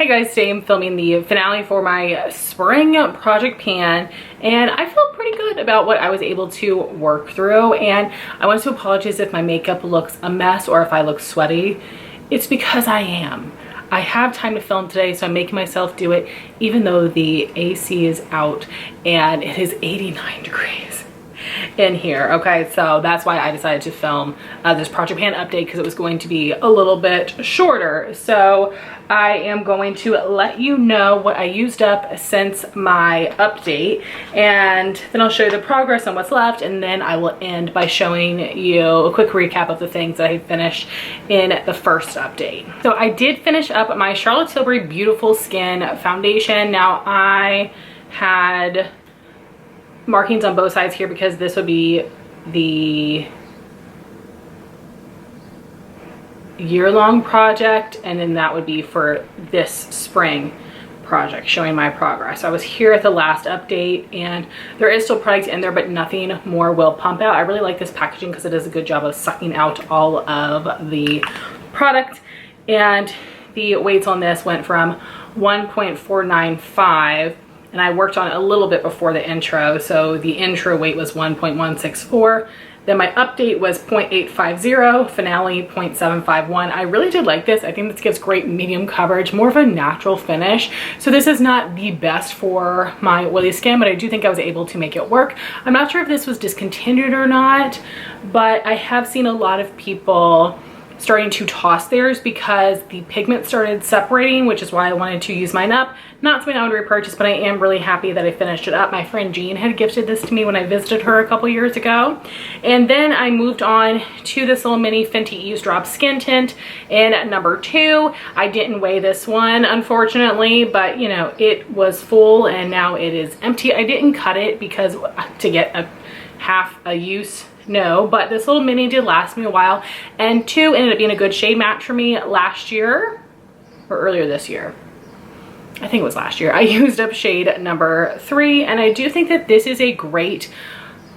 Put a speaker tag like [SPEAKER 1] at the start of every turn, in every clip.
[SPEAKER 1] Hey guys, today I'm filming the finale for my spring project pan, and I feel pretty good about what I was able to work through. And I want to apologize if my makeup looks a mess or if I look sweaty. It's because I am. I have time to film today, so I'm making myself do it even though the AC is out and it is 89 degrees in here. Okay, so that's why I decided to film this project pan update, because it was going to be a little bit shorter. So I am going to let you know what I used up since my update, and then I'll show you the progress on what's left, and then I will end by showing you a quick recap of the things that I finished in the first update. So I did finish up my Charlotte Tilbury Beautiful Skin foundation. Now I had markings on both sides here because this would be the year-long project, and then that would be for this spring project, showing my progress. So I was here at the last update, and there is still products in there, but nothing more will pump out. I really like this packaging because it does a good job of sucking out all of the product. And the weights on this went from 1.495, and I worked on it a little bit before the intro, so the intro weight was 1.164. Then my update was 0.850, finale 0.751. I really did like this. I think this gives great medium coverage, more of a natural finish. So this is not the best for my oily skin, but I do think I was able to make it work. I'm not sure if this was discontinued or not, but I have seen a lot of people starting to toss theirs because the pigment started separating, which is why I wanted to use mine up. Not something I would repurchase, but I am really happy that I finished it up. My friend Jean had gifted this to me when I visited her a couple years ago. And then I moved on to this little mini Fenty Eavesdrop Skin Tint in number 2. I didn't weigh this one, unfortunately, but you know, it was full and now it is empty. I didn't cut it because to get a half a use, no, but this little mini did last me a while, and 2 ended up being a good shade match for me last year or earlier this year. I think it was last year. I used up shade number 3, and I do think that this is a great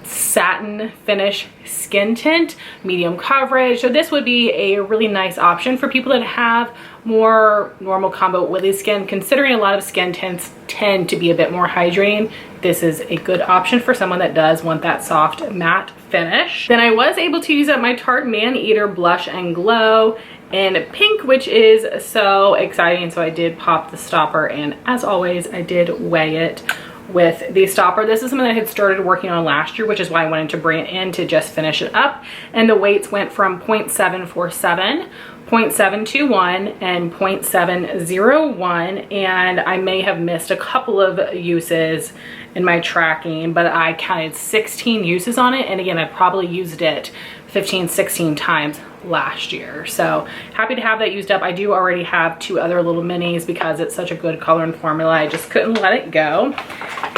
[SPEAKER 1] satin finish skin tint, medium coverage. So this would be a really nice option for people that have more normal combo oily skin. Considering a lot of skin tints tend to be a bit more hydrating, this is a good option for someone that does want that soft matte finish. Then I was able to use up my Tarte Man Eater Blush and Glow in pink, which is so exciting. So I did pop the stopper, and as always I did weigh it with the stopper. This is something that I had started working on last year, which is why I wanted to bring it in to just finish it up. And the weights went from 0.747, 0.721, and 0.701, and I may have missed a couple of uses in my tracking, but I counted 16 uses on it, and again, I probably used it 15, 16 times last year. So happy to have that used up. I do already have 2 other little minis because it's such a good color and formula. I just couldn't let it go.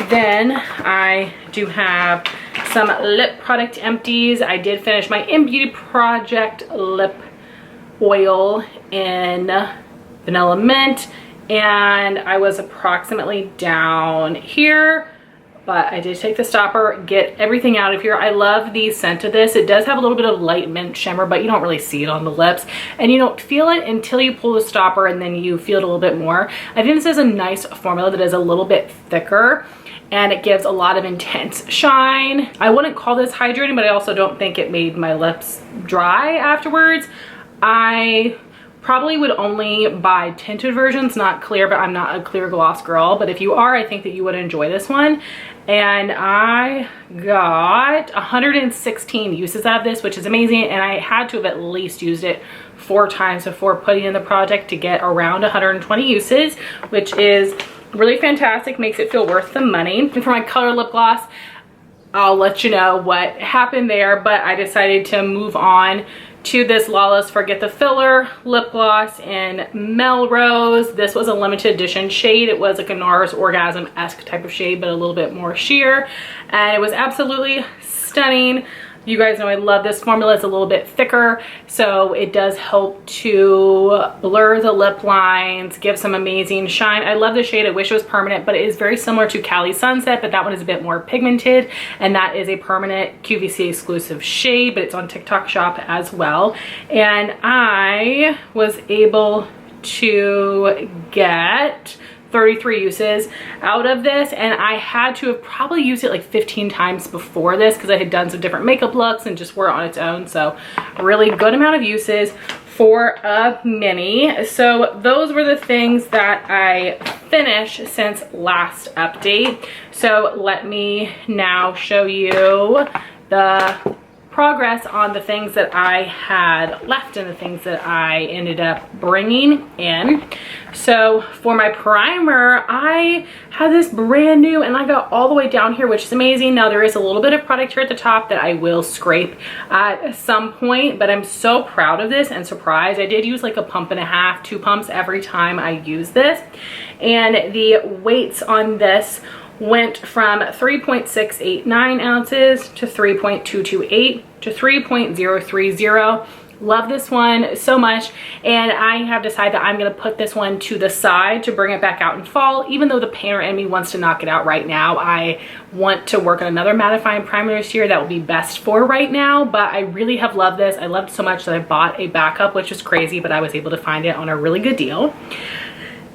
[SPEAKER 1] Then I do have some lip product empties. I did finish my In Beauty Project lip oil in Vanilla Mint, and I was approximately down here, but I did take the stopper, get everything out of here. I love the scent of this. It does have a little bit of light mint shimmer, but you don't really see it on the lips, and you don't feel it until you pull the stopper, and then you feel it a little bit more. I think this is a nice formula that is a little bit thicker, and it gives a lot of intense shine. I wouldn't call this hydrating, but I also don't think it made my lips dry afterwards. I probably would only buy tinted versions, not clear, but I'm not a clear gloss girl. But if you are, I think that you would enjoy this one. And I got 116 uses out of this, which is amazing. And I had to have at least used it 4 times before putting in the project to get around 120 uses, which is really fantastic, makes it feel worth the money. And for my color lip gloss, I'll let you know what happened there, but I decided to move on to this Lawless Forget the Filler lip gloss in Melrose. This was a limited edition shade. It was like a NARS Orgasm-esque type of shade, but a little bit more sheer, and it was absolutely stunning. You guys know I love this formula. It's a little bit thicker, so it does help to blur the lip lines, give some amazing shine. I love the shade. I wish it was permanent, but it is very similar to Cali Sunset, but that one is a bit more pigmented, and that is a permanent QVC exclusive shade, but it's on TikTok Shop as well. And I was able to get 33 uses out of this, and I had to have probably used it like 15 times before this because I had done some different makeup looks and just wore it on its own. So really good amount of uses for a mini. So those were the things that I finished since last update. So let me now show you the progress on the things that I had left and the things that I ended up bringing in. So for my primer, I had this brand new, and I got all the way down here, which is amazing. Now there is a little bit of product here at the top that I will scrape at some point, but I'm so proud of this and surprised. I did use like a pump and a half, 2 pumps every time I use this. And the weights on this went from 3.689 ounces to 3.228 to 3.030. Love this one so much, and I have decided that I'm going to put this one to the side to bring it back out in fall. Even though the painter in me wants to knock it out right now, I want to work on another mattifying primer this year that will be best for right now. But I really have loved this. I loved it so much that I bought a backup, which was crazy, but I was able to find it on a really good deal.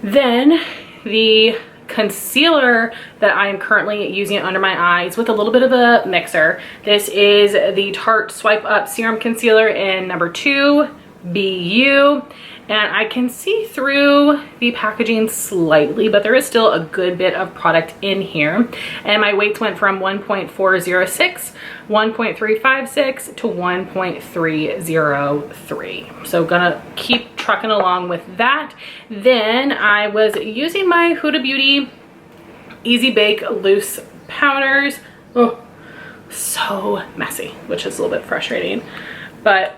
[SPEAKER 1] Then the concealer that I am currently using under my eyes with a little bit of a mixer. This is the Tarte Swipe Up Serum Concealer in number 2 BU, and I can see through the packaging slightly, but there is still a good bit of product in here. And my weights went from 1.406, 1.356 to 1.303. So gonna keep trucking along with that. Then I was using my Huda Beauty Easy Bake Loose Powders. Oh, so messy, which is a little bit frustrating. But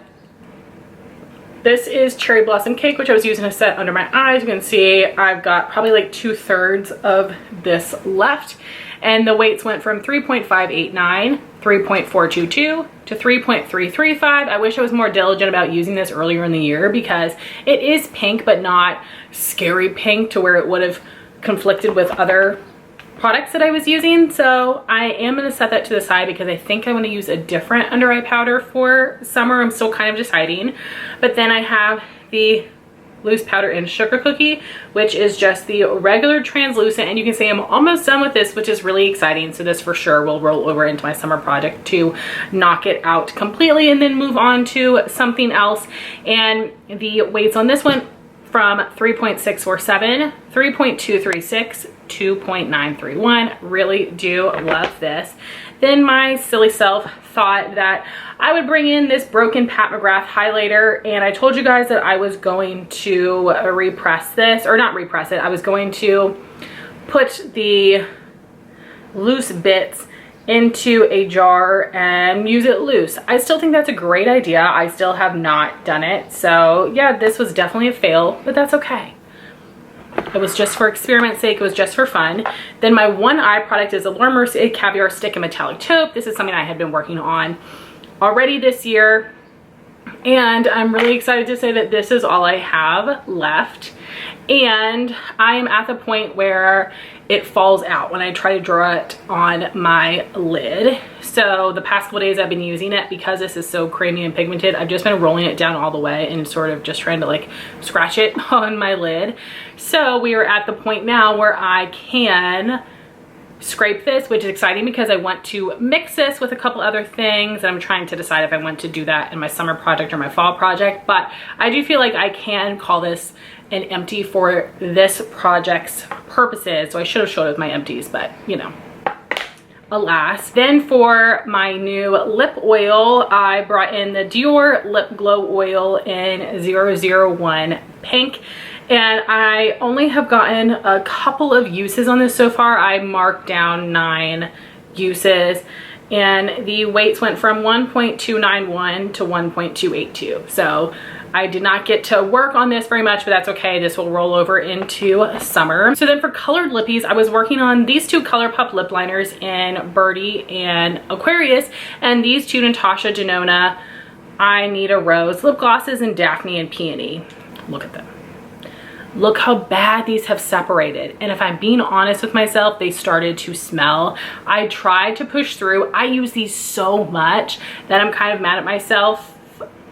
[SPEAKER 1] this is Cherry Blossom Cake, which I was using to set under my eyes. You can see I've got probably like 2/3 of this left. And the weights went from 3.589, 3.422 to 3.335. I wish I was more diligent about using this earlier in the year because it is pink, but not scary pink to where it would have conflicted with other products that I was using. So I am going to set that to the side because I think I want to use a different under eye powder for summer. I'm still kind of deciding. But then I have the loose powder in Sugar Cookie, which is just the regular translucent, and you can see I'm almost done with this, which is really exciting. So this for sure will roll over into my summer project to knock it out completely and then move on to something else. And the weights on this one from 3.647, 3.236, 2.931. Really do love this. Then my silly self thought that I would bring in this Broken Pat McGrath highlighter, and I told you guys that I was going to repress this, or not repress it, I was going to put the loose bits into a jar and use it loose. I still think that's a great idea. I still have not done it. So yeah, this was definitely a fail, but that's okay. It was just for experiment's sake. It was just for fun. Then my one eye product is the Laura Mercier Caviar Stick and Metallic Taupe. This is something I had been working on already this year, and I'm really excited to say that this is all I have left. And I am at the point where it falls out when I try to draw it on my lid. So the past couple days I've been using it because this is so creamy and pigmented. I've just been rolling it down all the way and sort of just trying to like scratch it on my lid. So we are at the point now where I can scrape this, which is exciting because I want to mix this with a couple other things, and I'm trying to decide if I want to do that in my summer project or my fall project. But I do feel like I can call this an empty for this project's purposes. So I should have showed it with my empties, but you know, alas. Then for my new lip oil, I brought in the Dior Lip Glow Oil in 001 Pink. And I only have gotten a couple of uses on this so far. I marked down 9 uses, and the weights went from 1.291 to 1.282. So I did not get to work on this very much, but that's okay. This will roll over into summer. So then for colored lippies, I was working on these 2 ColourPop lip liners in Birdie and Aquarius, and these 2 Natasha Denona I Need a Rose lip glosses in Daphne and Peony. Look at them. Look how bad these have separated. And if I'm being honest with myself, they started to smell. I tried to push through. I use these so much that I'm kind of mad at myself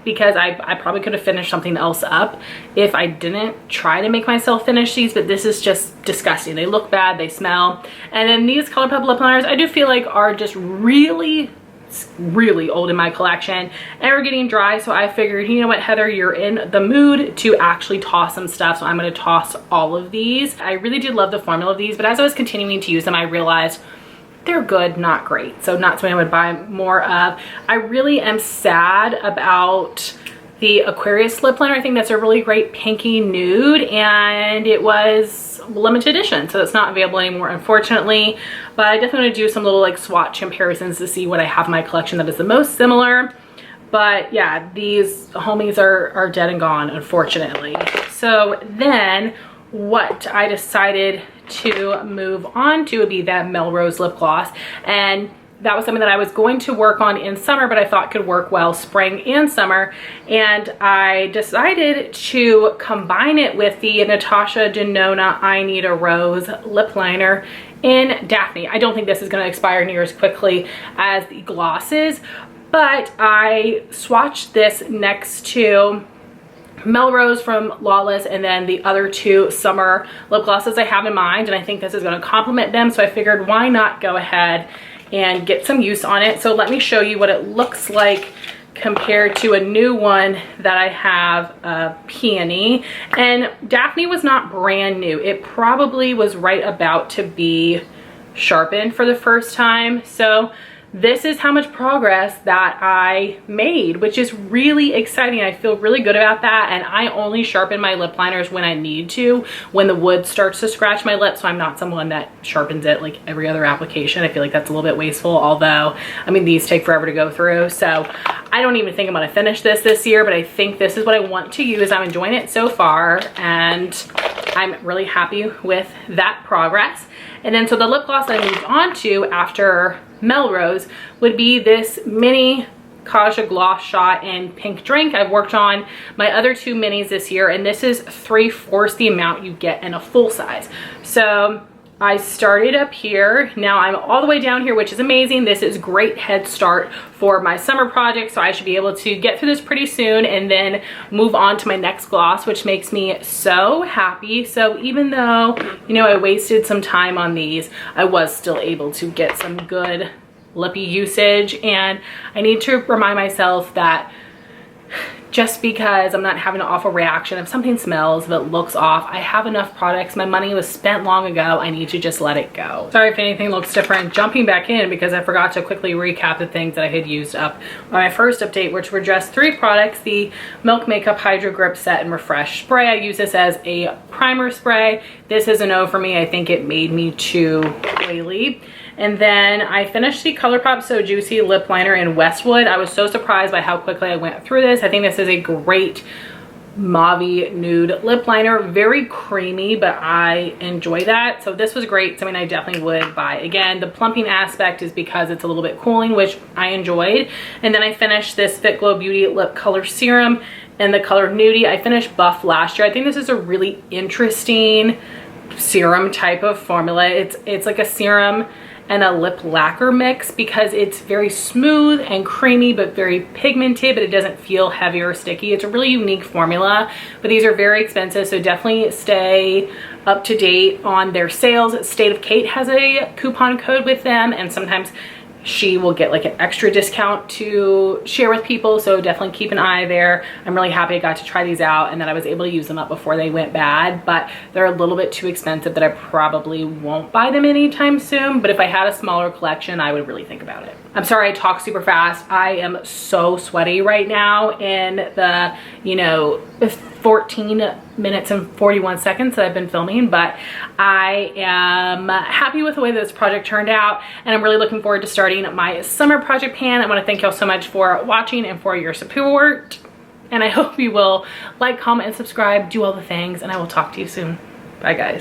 [SPEAKER 1] because I probably could have finished something else up if I didn't try to make myself finish these, but this is just disgusting. They look bad, they smell. And then these ColourPop lip liners I do feel like are just really old in my collection and are getting dry, so I figured, you know what, Heather, you're in the mood to actually toss some stuff, so I'm going to toss all of these. I really did love the formula of these, but as I was continuing to use them, I realized they're good, not great, so not something I would buy more of. I really am sad about the Aquarius lip liner. I think that's a really great pinky nude, and it was limited edition, so it's not available anymore, unfortunately. But I definitely want to do some little like swatch comparisons to see what I have in my collection that is the most similar. But yeah, these homies are dead and gone, unfortunately. So then what I decided to move on to would be that Melrose lip gloss, and that was something that I was going to work on in summer, but I thought could work well spring and summer. And I decided to combine it with the Natasha Denona I Need a Rose lip liner in Daphne. I don't think this is going to expire near as quickly as the glosses, but I swatched this next to Melrose from Lawless and then the other two summer lip glosses I have in mind, and I think this is going to complement them, so I figured why not go ahead and get some use on it. So let me show you what it looks like compared to a new one that I have, Peony. And Daphne was not brand new. It probably was right about to be sharpened for the first time. So this is how much progress that I made, which is really exciting. I feel really good about that, and I only sharpen my lip liners when I need to, when the wood starts to scratch my lips, so I'm not someone that sharpens it like every other application. I feel like that's a little bit wasteful, although, I mean, these take forever to go through, so I don't even think I'm gonna finish this year, but I think this is what I want to use. I'm enjoying it so far, and I'm really happy with that progress. And then so the lip gloss that I moved on to after Melrose would be this mini Kaja Gloss Shot in Pink Drink. I've worked on my other two minis this year, and this is 3/4 the amount you get in a full size. So I started up here. Now I'm all the way down here, which is amazing. This is great head start for my summer project, so I should be able to get through this pretty soon and then move on to my next gloss, which makes me so happy. So even though, you know, I wasted some time on these, I was still able to get some good lippy usage, and I need to remind myself that just because I'm not having an awful reaction, if something smells, if it looks off, I have enough products. My money was spent long ago. I need to just let it go. Sorry if anything looks different. Jumping back in because I forgot to quickly recap the things that I had used up on my first update, which were just 3 products: the Milk Makeup Hydro Grip Set and Refresh Spray. I use this as a primer spray. This is a no for me. I think it made me too oily. And then I finished the ColourPop So Juicy lip liner in Westwood. I was so surprised by how quickly I went through this. I think this is a great mauve nude lip liner, very creamy, but I enjoy that. So this was great, something I definitely would buy again. The plumping aspect is because it's a little bit cooling, which I enjoyed. And then I finished this Fit Glow Beauty lip color serum in the color Nudie. I finished Buff last year. I think this is a really interesting serum type of formula. It's like a serum and a lip lacquer mix because it's very smooth and creamy but very pigmented, but it doesn't feel heavy or sticky. It's a really unique formula, but these are very expensive, so definitely stay up to date on their sales. State of Kate has a coupon code with them, and sometimes she will get like an extra discount to share with people, so definitely keep an eye there. I'm really happy I got to try these out and that I was able to use them up before they went bad, but they're a little bit too expensive that I probably won't buy them anytime soon, but if I had a smaller collection, I would really think about it. I'm sorry I talk super fast. I am so sweaty right now in the, you know, 14 minutes and 41 seconds that I've been filming, but I am happy with the way that this project turned out, and I'm really looking forward to starting my summer project pan. I want to thank y'all so much for watching and for your support, and I hope you will like, comment, and subscribe, do all the things, and I will talk to you soon. Bye guys.